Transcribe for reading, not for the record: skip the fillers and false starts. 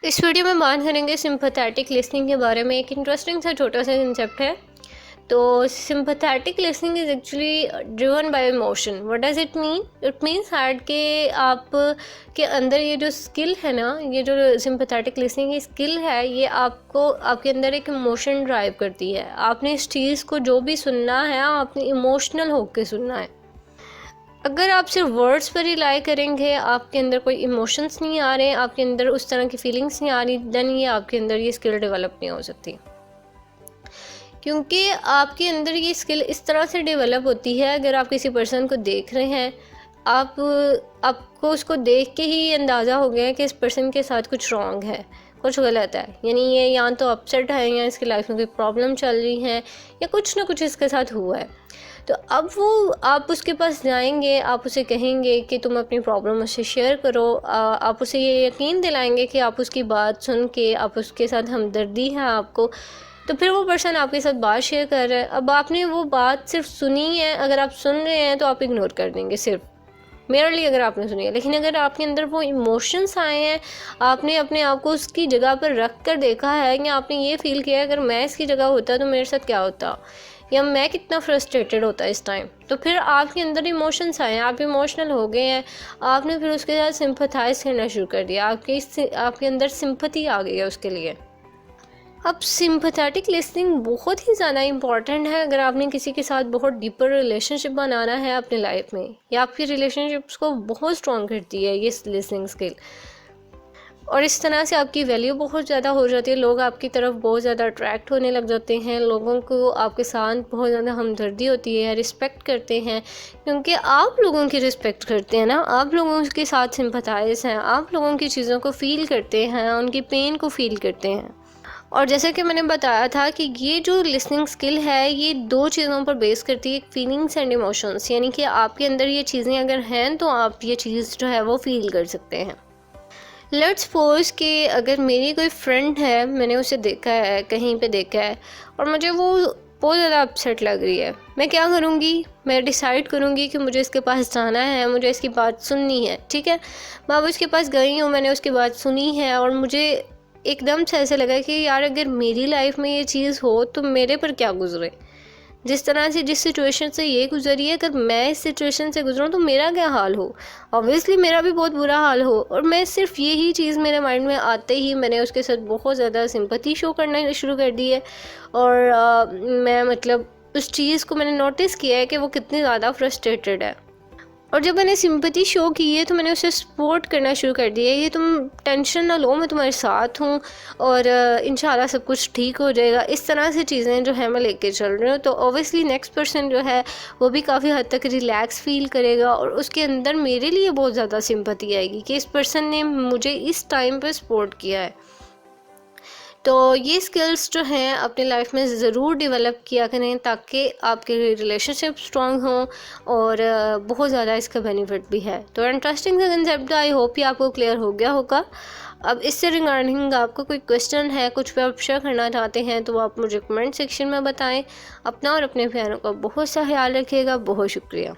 इस वीडियो में बात करेंगे सिंपैथेटिक लिसनिंग के बारे में। एक इंटरेस्टिंग सा छोटा सा कंसेप्ट है। तो sympathetic listening is actually driven by emotion. What does it mean? It means that कि आप के अंदर ये जो स्किल है ना, ये जो सिंपैथेटिक लिसनिंग की स्किल है, ये आपको आपके अंदर एक इमोशन ड्राइव करती है। आपने इस चीज़ को जो भी सुनना है, आपने इमोशनल होकर सुनना है। अगर आप सिर्फ वर्ड्स पर रिलाई करेंगे, आपके अंदर कोई इमोशंस नहीं आ रहे, आपके अंदर उस तरह की फीलिंग्स नहीं आ रही, देन ये आपके अंदर ये स्किल डेवलप नहीं हो सकती। क्योंकि आपके अंदर ये स्किल इस तरह से डेवलप होती है, अगर आप किसी पर्सन को देख रहे हैं, आपको उसको देख के ही अंदाज़ा हो गया है कि इस पर्सन के साथ कुछ रॉन्ग है, कुछ गलत है। यानी ये या तो अपसेट है, या इसकी लाइफ में कोई प्रॉब्लम चल रही है, या कुछ ना कुछ इसके साथ हुआ है। तो अब वो आप उसके पास जाएंगे, आप उसे कहेंगे कि तुम अपनी प्रॉब्लम उससे शेयर करो। आप उसे ये यकीन दिलाएंगे कि आप उसकी बात सुन के, आप उसके साथ हमदर्दी है आपको, तो फिर वो पर्सन आपके साथ बात शेयर कर रहा है। अब आपने वो बात सिर्फ सुनी है, अगर आप सुन रहे हैं तो आप इग्नोर कर देंगे सिर्फ मेयरली, अगर आपने सुनी है। लेकिन अगर आपके अंदर वो इमोशंस आए हैं, आपने अपने आप को उसकी जगह पर रख कर देखा है, या आपने ये फील किया है अगर मैं इसकी जगह होता तो मेरे साथ क्या होता, या मैं कितना फ्रस्ट्रेटेड होता इस टाइम, तो फिर आपके अंदर इमोशंस आए हैं, आप इमोशनल हो गए हैं, आपने फिर उसके साथ सिंपथाइज करना शुरू कर दिया, आपके अंदर सिंपथी आ गई है उसके लिए। अब सिंपैथेटिक लिसनिंग बहुत ही ज़्यादा इम्पॉर्टेंट है अगर आपने किसी के साथ बहुत डीपर रिलेशनशिप बनाना है अपने लाइफ में, या आपकी रिलेशनशिप्स को बहुत स्ट्रॉन्ग करती है ये लिसनिंग स्किल। और इस तरह से आपकी वैल्यू बहुत ज़्यादा हो जाती है, लोग आपकी तरफ बहुत ज़्यादा अट्रैक्ट होने लग जाते हैं, लोगों को आपके साथ बहुत ज़्यादा हमदर्दी होती है, रिस्पेक्ट करते हैं, क्योंकि आप लोगों की रिस्पेक्ट करते हैं ना, आप लोगों के साथ सिंपैथाइज हैं, आप लोगों की चीज़ों को फ़ील करते हैं, उनकी पेन को फ़ील करते हैं। और जैसा कि मैंने बताया था कि ये जो लिसनिंग स्किल है, ये दो चीज़ों पर बेस करती है, फीलिंग्स एंड इमोशंस। यानी कि आपके अंदर ये चीज़ें अगर हैं तो आप ये चीज़ जो है वो फील कर सकते हैं। लेट्स सपोज कि अगर मेरी कोई फ्रेंड है, मैंने उसे देखा है, कहीं पे देखा है, और मुझे वो बहुत ज़्यादा अपसेट लग रही है, मैं क्या करूँगी? मैं डिसाइड करूँगी कि मुझे इसके पास जाना है, मुझे इसकी बात सुननी है। ठीक है, मैं अब उसके पास गई हूँ, मैंने उसकी बात सुनी है, और मुझे एकदम से ऐसे लगा कि यार अगर मेरी लाइफ में ये चीज़ हो तो मेरे पर क्या गुजरे, जिस तरह से जिस सिचुएशन से ये गुजरी है, अगर मैं इस सिचुएशन से गुजरूँ तो मेरा क्या हाल हो। ऑब्वियसली मेरा भी बहुत बुरा हाल हो। और मैं सिर्फ यही चीज़ मेरे माइंड में आते ही मैंने उसके साथ बहुत ज़्यादा सिंपैथी शो करना शुरू कर दी है। और मैं मतलब उस चीज़ को मैंने नोटिस किया है कि वो कितनी ज़्यादा फ्रस्ट्रेटेड है। और जब मैंने सिंपैथी शो की है तो मैंने उसे सपोर्ट करना शुरू कर दिया है, ये तुम टेंशन ना लो, मैं तुम्हारे साथ हूँ, और इंशाल्लाह सब कुछ ठीक हो जाएगा। इस तरह से चीज़ें जो है मैं लेके चल रही हूँ, तो ऑब्वियसली नेक्स्ट पर्सन जो है वो भी काफ़ी हद तक रिलैक्स फील करेगा, और उसके अंदर मेरे लिए बहुत ज़्यादा सिंपैथी आएगी कि इस पर्सन ने मुझे इस टाइम पर सपोर्ट किया है। तो ये स्किल्स जो हैं अपनी लाइफ में ज़रूर डेवलप किया करें, ताकि आपके रिलेशनशिप स्ट्रॉन्ग हों, और बहुत ज़्यादा इसका बेनिफिट भी है। तो इंटरेस्टिंग सा कंसेप्ट, आई होप ये आपको क्लियर हो गया होगा। अब इससे रिगार्डिंग आपको कोई क्वेश्चन है, कुछ भी आप शेयर करना चाहते हैं, तो आप मुझे कमेंट सेक्शन में बताएं। अपना और अपने प्यारों का बहुत सा ख्याल रखिएगा। बहुत शुक्रिया।